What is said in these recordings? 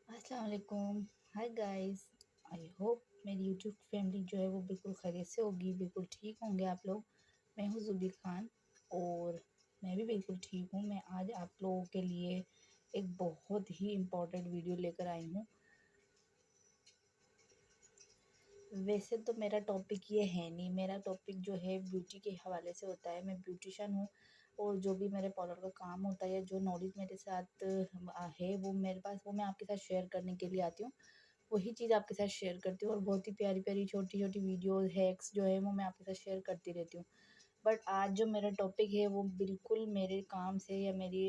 अस्सलाम वालेकुम। Hi guys. I hope मेरी यूट्यूब फैमिली जो है वो बिल्कुल खैरियत से होगी, बिल्कुल ठीक होंगे आप लोग। मैं हूँ जुबी खान और मैं भी बिल्कुल ठीक हूँ। मैं आज आप लोगों के लिए एक बहुत ही इम्पोर्टेंट वीडियो लेकर आई हूँ। वैसे तो मेरा टॉपिक ये है नहीं, मेरा टॉपिक जो है ब्यूटी के हवाले से होता है। मैं ब्यूटिशियन हूँ और जो भी मेरे पार्लर का काम होता है, जो नॉलेज मेरे साथ है वो मेरे पास, वो मैं आपके साथ शेयर करने के लिए आती हूँ। वही चीज़ आपके साथ शेयर करती हूँ और बहुत ही प्यारी प्यारी छोटी छोटी वीडियोस हैक्स जो है वो मैं आपके साथ शेयर करती रहती हूँ। बट आज जो मेरा टॉपिक है वो बिल्कुल मेरे काम से या मेरी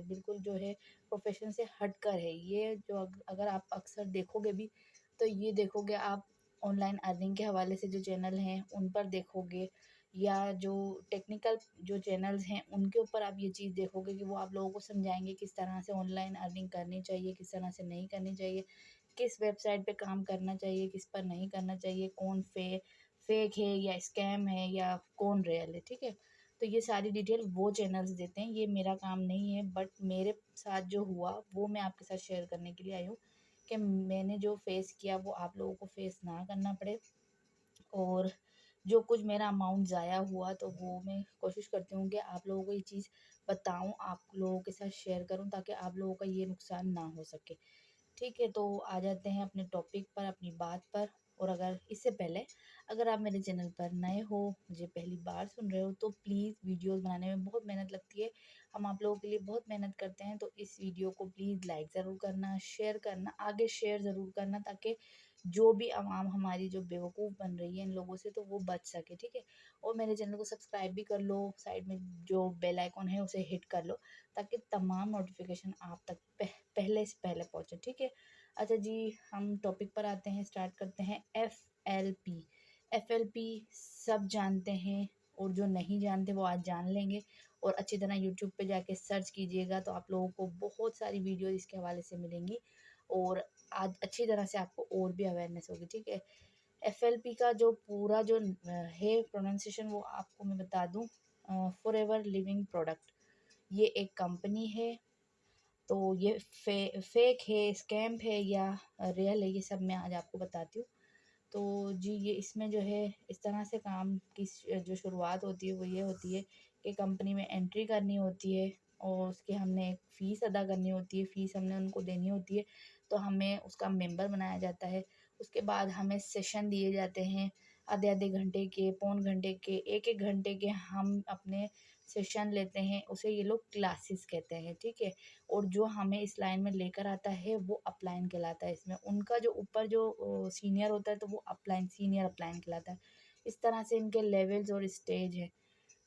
बिल्कुल जो है प्रोफेशन से हट कर है। ये जो अगर आप अक्सर देखोगे भी तो ये देखोगे आप ऑनलाइन अर्निंग के हवाले से जो चैनल हैं उन पर देखोगे, या जो टेक्निकल जो चैनल्स हैं उनके ऊपर आप ये चीज़ देखोगे कि वो आप लोगों को समझाएंगे किस तरह से ऑनलाइन अर्निंग करनी चाहिए, किस तरह से नहीं करनी चाहिए, किस वेबसाइट पे काम करना चाहिए, किस पर नहीं करना चाहिए, कौन फेक है या स्कैम है या कौन रियल है। ठीक है, तो ये सारी डिटेल वो चैनल्स देते हैं। ये मेरा काम नहीं है, बट मेरे साथ जो हुआ वो मैं आपके साथ शेयर करने के लिए आई हूँ कि मैंने जो फेस किया वो आप लोगों को फेस ना करना पड़े। और जो कुछ मेरा अमाउंट ज़ाया हुआ तो वो मैं कोशिश करती हूँ कि आप लोगों को ये चीज़ बताऊँ, आप लोगों के साथ शेयर करूँ ताकि आप लोगों का ये नुकसान ना हो सके। ठीक है, तो आ जाते हैं अपने टॉपिक पर, अपनी बात पर। और अगर इससे पहले अगर आप मेरे चैनल पर नए हो, मुझे पहली बार सुन रहे हो, तो प्लीज़, वीडियोस बनाने में बहुत मेहनत लगती है, हम आप लोगों के लिए बहुत मेहनत करते हैं। तो इस वीडियो को प्लीज़ लाइक ज़रूर करना, शेयर करना, आगे शेयर ज़रूर करना, ताकि जो भी आवाम हमारी जो बेवकूफ़ बन रही है इन लोगों से तो वो बच सके। ठीक है, और मेरे चैनल को सब्सक्राइब भी कर लो, साइड में जो बेल आइकॉन है उसे हिट कर लो ताकि तमाम नोटिफिकेशन आप तक पहले से पहले पहुँचे। ठीक है, अच्छा जी, हम टॉपिक पर आते हैं, स्टार्ट करते हैं। FLP। FLP सब जानते हैं और जो नहीं जानते वो आज जान लेंगे। और अच्छी तरह यूट्यूब पे जाके सर्च कीजिएगा तो आप लोगों को बहुत सारी वीडियो इसके हवाले से मिलेंगी और आज अच्छी तरह से आपको और भी अवेयरनेस होगी। ठीक है, FLP का जो पूरा जो है प्रोनाउंसिएशन वो आपको मैं बता दूँ। फॉरएवर लिविंग प्रोडक्ट, ये एक कंपनी है। तो ये फेक है, स्कैम है या रियल है, ये सब मैं आज आपको बताती हूँ। तो जी, ये इसमें जो है इस तरह से काम की जो शुरुआत होती है वो ये होती है कि कंपनी में एंट्री करनी होती है और उसके हमने एक फ़ीस अदा करनी होती है, फ़ीस हमने उनको देनी होती है। तो हमें उसका मेंबर बनाया जाता है। उसके बाद हमें सेशन दिए जाते हैं, आधे आधे घंटे के, पौन घंटे के, एक एक घंटे के हम अपने सेशन लेते हैं। उसे ये लोग क्लासेस कहते हैं। ठीक है, और जो हमें इस लाइन में लेकर आता है वो अपलाइन कहलाता है। इसमें उनका जो ऊपर जो सीनियर होता है तो वो अपलाइन, सीनियर अपलाइन कहलाता है। इस तरह से इनके लेवल्स और स्टेज है।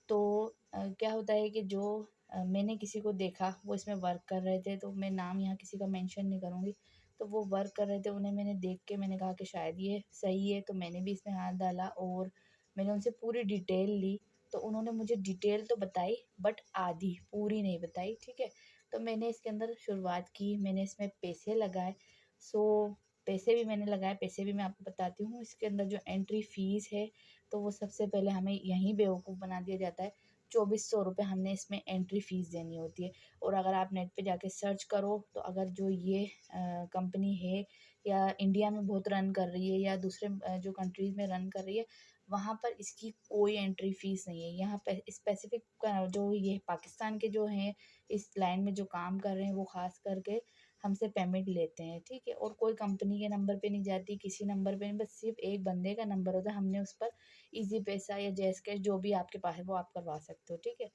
तो क्या होता है कि जो मैंने किसी को देखा वो इसमें वर्क कर रहे थे, तो मैं नाम यहाँ किसी का मेंशन नहीं करूँगी। तो वो वर्क कर रहे थे, उन्हें मैंने देख के मैंने कहा कि शायद ये सही है, तो मैंने भी इसमें हाथ डाला और मैंने उनसे पूरी डिटेल ली। तो उन्होंने मुझे डिटेल तो बताई बट आधी, पूरी नहीं बताई। ठीक है, तो मैंने इसके अंदर शुरुआत की, मैंने इसमें पैसे लगाए। सो पैसे भी मैंने लगाए, पैसे भी मैं आपको बताती हूँ। इसके अंदर जो एंट्री फ़ीस है तो वो सबसे पहले हमें यहीं बेवकूफ़ बना दिया जाता है। 2400 रुपये हमने इसमें एंट्री फ़ीस देनी होती है। और अगर आप नेट पे जाके सर्च करो तो अगर जो ये कंपनी है या इंडिया में बहुत रन कर रही है या दूसरे जो कंट्रीज़ में रन कर रही है, वहाँ पर इसकी कोई एंट्री फ़ीस नहीं है। यहाँ पे स्पेसिफ़िक जो ये पाकिस्तान के जो हैं इस लाइन में जो काम कर रहे हैं वो ख़ास करके हमसे पेमेंट लेते हैं। ठीक है, और कोई कंपनी के नंबर पे नहीं जाती, किसी नंबर पे नहीं, बस सिर्फ एक बंदे का नंबर होता है। हमने उस पर ईज़ी पैसा या जैज़ कैश जो भी आपके पास है वो आप करवा सकते हो। ठीक है,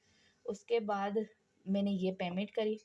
उसके बाद मैंने ये पेमेंट करी,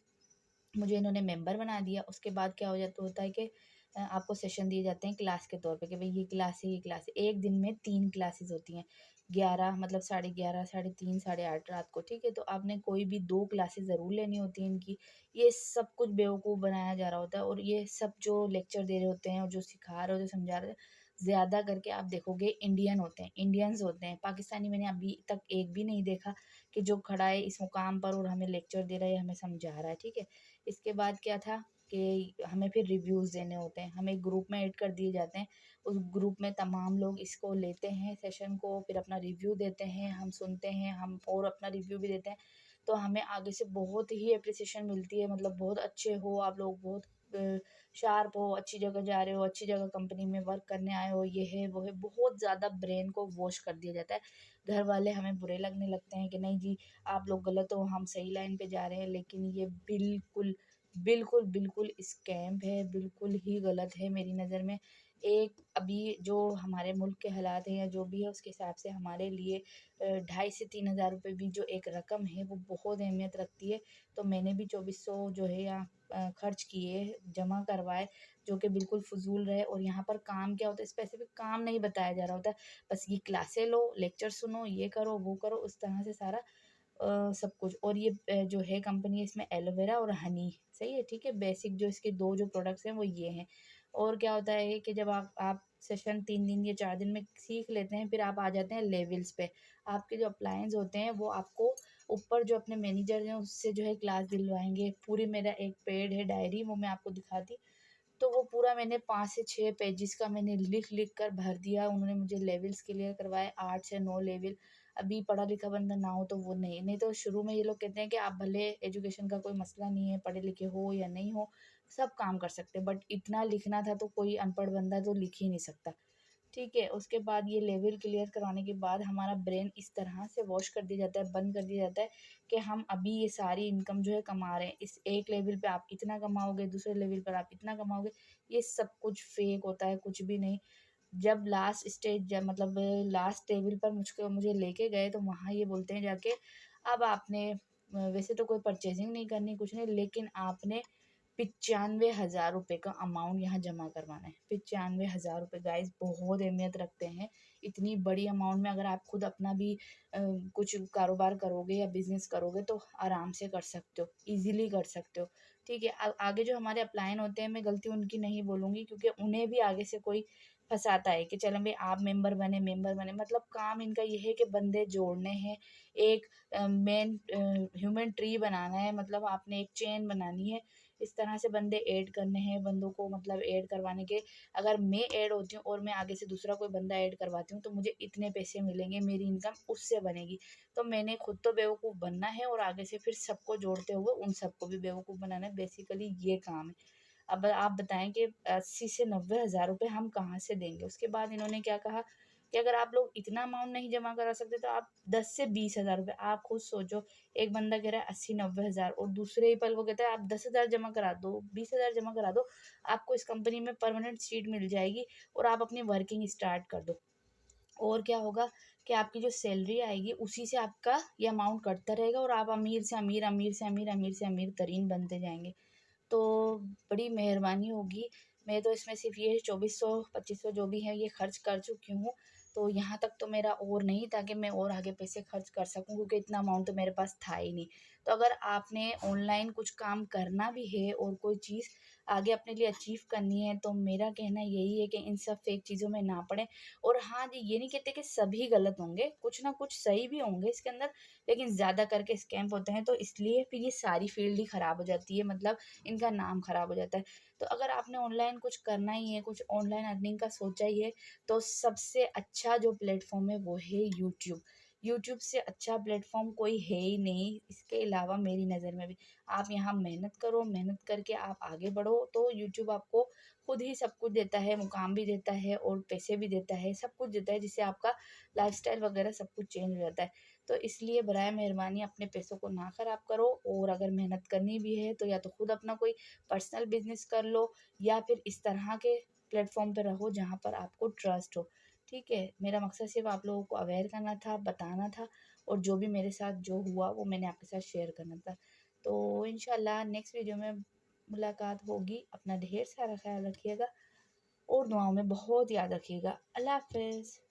मुझे इन्होंने मेंबर बना दिया। उसके बाद क्या हो जाता होता है कि आपको सेशन दिए जाते हैं क्लास के तौर पे कि भाई ये क्लास है, ये क्लास है। एक दिन में 3 क्लासेस होती हैं, 11 मतलब 11:30, 3:30, 8:30 रात को। ठीक है, तो आपने कोई भी 2 क्लासेस ज़रूर लेनी होती हैं इनकी। ये सब कुछ बेवकूफ़ बनाया जा रहा होता है और ये सब जो लेक्चर दे रहे होते हैं और जो सिखा रहे होते हैं, समझा रहे हैं, ज़्यादा करके आप देखोगे इंडियन होते हैं, इंडियंस होते हैं। पाकिस्तानी मैंने अभी तक एक भी नहीं देखा कि जो खड़ा है इस मुकाम पर और हमें लेक्चर दे रहा है, हमें समझा रहा है। ठीक है, इसके बाद क्या था कि हमें फिर रिव्यूज़ देने होते हैं, हमें ग्रुप में ऐड कर दिए जाते हैं। उस ग्रुप में तमाम लोग इसको लेते हैं सेशन को, फिर अपना रिव्यू देते हैं, हम सुनते हैं, हम और अपना रिव्यू भी देते हैं। तो हमें आगे से बहुत ही एप्रिसिएशन मिलती है, मतलब बहुत अच्छे हो आप लोग, बहुत शार्प हो, अच्छी जगह जा रहे हो, अच्छी जगह कंपनी में वर्क करने आए हो, ये है वो है, बहुत ज़्यादा ब्रेन को वॉश कर दिया जाता है। घर वाले हमें बुरे लगने लगते हैं कि नहीं जी आप लोग गलत हो, हम सही लाइन पे जा रहे हैं, लेकिन ये बिल्कुल, बिल्कुल, बिल्कुल स्कैम है, बिल्कुल ही गलत है मेरी नज़र में। एक अभी जो हमारे मुल्क के हालात हैं या जो भी है उसके हिसाब से हमारे लिए 2,500 से 3,000 रुपये भी जो एक रकम है वो बहुत अहमियत रखती है। तो मैंने भी 2400 जो है यहाँ खर्च किए, जमा करवाए, जो कि बिल्कुल फ़ुज़ूल रहे। और यहाँ पर काम क्या होता है, स्पेसिफ़िक काम नहीं बताया जा रहा होता है, बस ये क्लासें लो, लेक्चर सुनो, ये करो, वो करो, उस तरह से सारा सब कुछ। और ये जो है कंपनी, इसमें एलोवेरा और हनी सही है, ठीक है, बेसिक जो इसके 2 जो प्रोडक्ट्स हैं वो ये हैं। और क्या होता है कि जब आप सेशन 3 दिन या 4 दिन में सीख लेते हैं, फिर आप आ जाते हैं लेवल्स पे। आपके जो अप्लायंस होते हैं वो आपको ऊपर जो अपने मैनेजर हैं उससे जो है क्लास दिलवाएँगे। पूरी मेरा एक पेड है डायरी, वो मैं आपको दिखाती, तो वो पूरा मैंने 5 से 6 पेजेस का मैंने लिख-लिख कर भर दिया। उन्होंने मुझे लेवल्स क्लियर करवाए, 8 से 9 लेवल। अभी पढ़ा-लिखा बंदा ना हो तो वो नहीं तो शुरू में ये लोग कहते हैं कि आप भले एजुकेशन का कोई मसला नहीं है, पढ़े-लिखे हो या नहीं हो, सब काम कर सकते हैं। बट इतना लिखना था तो कोई अनपढ़ बंदा तो लिख ही नहीं सकता। ठीक है, उसके बाद ये लेवल क्लियर करवाने के बाद हमारा ब्रेन इस तरह से वॉश कर दिया जाता है, बंद कर दिया जाता है कि हम अभी ये सारी इनकम जो है कमा रहे हैं। इस एक लेवल पे आप इतना कमाओगे, दूसरे लेवल पर आप इतना कमाओगे, ये सब कुछ फेक होता है, कुछ भी नहीं। जब लास्ट स्टेज, जब मतलब लास्ट लेवल पर मुझे लेके गए तो वहाँ ये बोलते हैं जाके, अब आपने वैसे तो कोई परचेज़िंग नहीं करनी, कुछ नहीं, लेकिन आपने 95,000 रुपये का अमाउंट यहाँ जमा करवाना है। 95,000 रुपये गाइस बहुत अहमियत रखते हैं। इतनी बड़ी अमाउंट में अगर आप खुद अपना भी कुछ कारोबार करोगे या बिज़नेस करोगे तो आराम से कर सकते हो, ईज़िली कर सकते हो। ठीक है, आगे जो हमारे अपलायन होते हैं, मैं गलती उनकी नहीं बोलूँगी, क्योंकि उन्हें भी आगे से कोई फँसाता है कि चलो भई आप मेंबर बने, मतलब काम इनका ये है कि बंदे जोड़ने हैं, एक मेन ह्यूमन ट्री बनाना है, मतलब आपने एक चेन बनानी है। इस तरह से बंदे ऐड करने हैं, बंदों को मतलब ऐड करवाने के, अगर मैं ऐड होती हूँ और मैं आगे से दूसरा कोई बंदा ऐड करवाती हूँ तो मुझे इतने पैसे मिलेंगे, मेरी इनकम उससे बनेगी। तो मैंने खुद तो बेवकूफ़ बनना है और आगे से फिर सबको जोड़ते हुए उन सबको भी बेवकूफ़ बनाना है, बेसिकली ये काम है। अब आप बताएँ कि 80 से 90,000 रुपये हम कहाँ से देंगे? उसके बाद इन्होंने क्या कहा कि अगर आप लोग इतना अमाउंट नहीं जमा करा सकते तो आप 10 से 20,000 रुपये, आप खुद सोचो, एक बंदा कह रहा है 80-90,000 और दूसरे ही पल वो कहता है आप 10,000 जमा करा दो, 20,000 जमा करा दो, आपको इस कंपनी में परमानेंट सीट मिल जाएगी और आप अपनी वर्किंग स्टार्ट कर दो। और क्या होगा कि आपकी जो सैलरी आएगी उसी से आपका ये अमाउंट कटता रहेगा और आप अमीर से अमीर, अमीर से अमीर, अमीर से अमीर तरीन बनते जाएँगे। तो बड़ी मेहरबानी होगी। मैं तो इसमें सिर्फ़ ये 2400-2500 जो भी है ये खर्च कर चुकी हूँ। तो यहाँ तक तो मेरा और नहीं था कि मैं और आगे पैसे खर्च कर सकूँ, क्योंकि इतना अमाउंट तो मेरे पास था ही नहीं। तो अगर आपने ऑनलाइन कुछ काम करना भी है और कोई चीज़ आगे अपने लिए अचीव करनी है तो मेरा कहना यही है कि इन सब फ़ेक चीज़ों में ना पड़ें। और हाँ जी, ये नहीं कहते कि सभी गलत होंगे, कुछ ना कुछ सही भी होंगे इसके अंदर, लेकिन ज़्यादा करके स्कैम होते हैं तो इसलिए फिर ये सारी फ़ील्ड ही ख़राब हो जाती है, मतलब इनका नाम खराब हो जाता है। तो अगर आपने ऑनलाइन कुछ करना ही है, कुछ ऑनलाइन अर्निंग का सोचा ही है, तो सबसे अच्छा जो प्लेटफ़ॉर्म है वो है यूट्यूब। यूट्यूब से अच्छा प्लेटफ़ॉर्म कोई है ही नहीं, इसके अलावा मेरी नज़र में भी। आप यहाँ मेहनत करो, मेहनत करके आप आगे बढ़ो, तो यूट्यूब आपको खुद ही सब कुछ देता है, मुकाम भी देता है और पैसे भी देता है, सब कुछ देता है, जिससे आपका लाइफ़स्टाइल वगैरह सब कुछ चेंज हो जाता है। तो इसलिए बराए मेहरबानी अपने पैसों को ना ख़राब करो, और अगर मेहनत करनी भी है तो या तो खुद अपना कोई पर्सनल बिज़नेस कर लो या फिर इस तरह के प्लेटफ़ॉर्म पे रहो जहाँ पर आपको ट्रस्ट हो। ठीक है? मेरा मकसद सिर्फ़ आप लोगों को अवेयर करना था, बताना था, और जो भी मेरे साथ जो हुआ वो मैंने आपके साथ शेयर करना था। तो इंशाल्लाह नेक्स्ट वीडियो में मुलाकात होगी। अपना ढेर सारा ख़्याल रखिएगा और दुआओं में बहुत याद रखिएगा। अल्लाह हाफ़िज़।